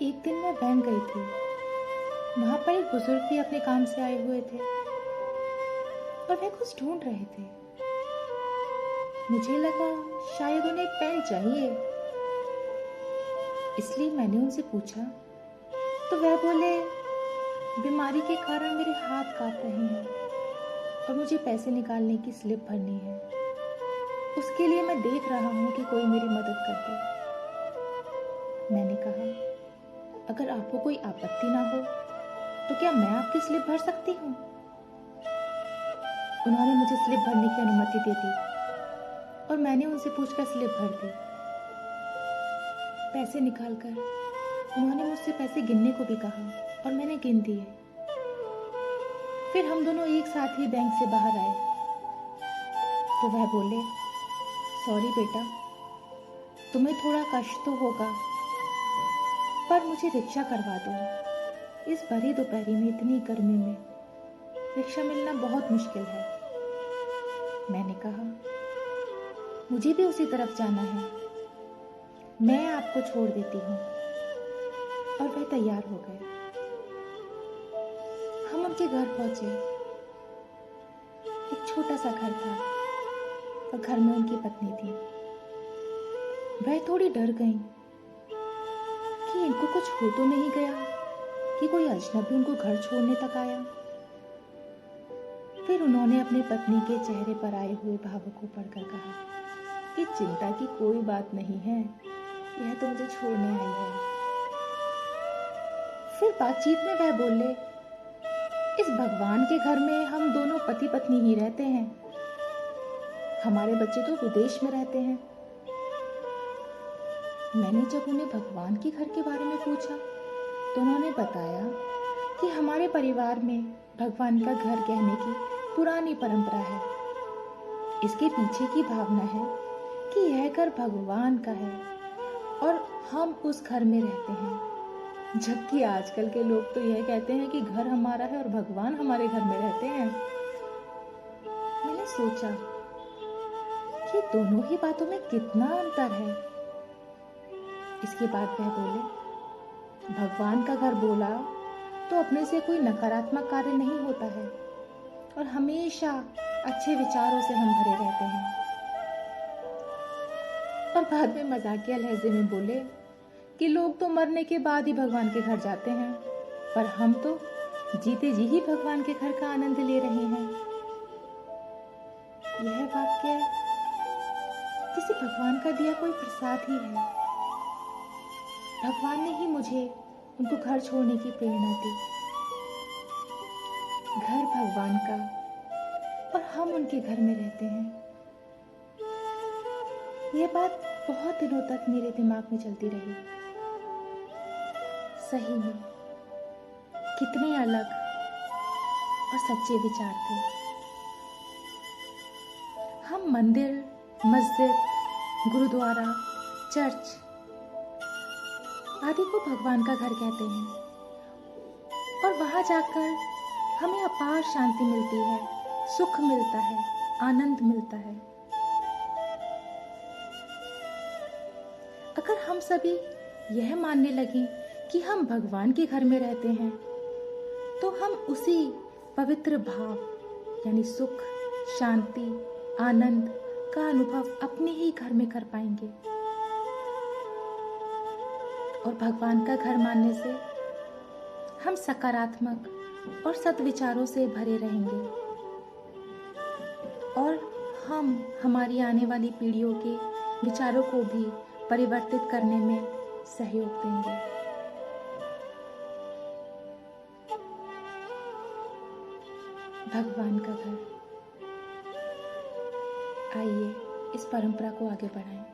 एक दिन मैं बैंक गई थी। वहां पर एक बुजुर्ग भी अपने काम से आए हुए थे और वह कुछ ढूंढ रहे थे। मुझे लगा शायद उन्हें पेन चाहिए, इसलिए मैंने उनसे पूछा तो वह बोले, बीमारी के कारण मेरे हाथ कांप रहे हैं और मुझे पैसे निकालने की स्लिप भरनी है। उसके लिए मैं देख रहा हूं कि कोई मेरी मदद कर दे। मैंने कहा, अगर आपको कोई आपत्ति ना हो तो क्या मैं आपकी स्लिप भर सकती हूँ? उन्होंने मुझे स्लिप भरने की अनुमति दे दी और मैंने उनसे पूछकर स्लिप भर दी। पैसे निकालकर उन्होंने मुझसे पैसे गिनने को भी कहा और मैंने गिन दिए। फिर हम दोनों एक साथ ही बैंक से बाहर आए तो वह बोले, सॉरी बेटा, तुम्हें थोड़ा कष्ट तो होगा, पर मुझे रिक्शा करवा दो। इस भरी दोपहरी में इतनी गर्मी में रिक्शा मिलना बहुत मुश्किल है। मैंने कहा, मुझे भी उसी तरफ जाना है, मैं आपको छोड़ देती हूँ। और वह तैयार हो गए। हम उनके घर पहुंचे। एक छोटा सा घर था और घर में उनकी पत्नी थी। वह थोड़ी डर गईं कि इनको कुछ हो तो नहीं गया कि कोई अजनबी उनको घर छोड़ने तक आया। फिर उन्होंने अपनी पत्नी के चेहरे पर आए हुए भाव को पढ़कर कहा कि चिंता की कोई बात नहीं है, यह तो मुझे छोड़ने आई है। फिर बातचीत में वह बोले, इस भगवान के घर में हम दोनों पति पत्नी ही रहते हैं, हमारे बच्चे तो विदेश में रहते हैं। मैंने जब उन्हें भगवान के घर के बारे में पूछा तो उन्होंने बताया कि हमारे परिवार में भगवान का घर कहने की पुरानी परंपरा है। इसके पीछे की भावना है कि यह घर भगवान का है और हम उस घर में रहते हैं, जबकि आजकल के लोग तो यह कहते हैं कि घर हमारा है और भगवान हमारे घर में रहते हैं। मैंने सोचा कि दोनों ही बातों में कितना अंतर है। इसके बाद वह बोले, भगवान का घर बोला तो अपने से कोई नकारात्मक कार्य नहीं होता है और हमेशा अच्छे विचारों से हम भरे रहते हैं। और बाद में मजाकिया लहजे में बोले कि लोग तो मरने के बाद ही भगवान के घर जाते हैं, पर हम तो जीते जी ही भगवान के घर का आनंद ले रहे हैं। यह वाक्य किसी भगवान का दिया कोई प्रसाद ही है। भगवान ने ही मुझे उनको घर छोड़ने की प्रेरणा दी। घर भगवान का और हम उनके घर में रहते हैं। यह बात बहुत दिनों तक मेरे दिमाग में चलती रही। सही में कितने अलग और सच्चे विचार थे। हम मंदिर, मस्जिद, गुरुद्वारा, चर्च आदि को भगवान का घर कहते हैं और वहां जाकर हमें अपार शांति मिलती है, सुख मिलता है, आनंद मिलता है। अगर हम सभी यह मानने लगे कि हम भगवान के घर में रहते हैं तो हम उसी पवित्र भाव यानी सुख, शांति, आनंद का अनुभव अपने ही घर में कर पाएंगे। और भगवान का घर मानने से हम सकारात्मक और सद्विचारों से भरे रहेंगे और हम हमारी आने वाली पीढ़ियों के विचारों को भी परिवर्तित करने में सहयोग देंगे। भगवान का घर, आइए इस परंपरा को आगे बढ़ाएं।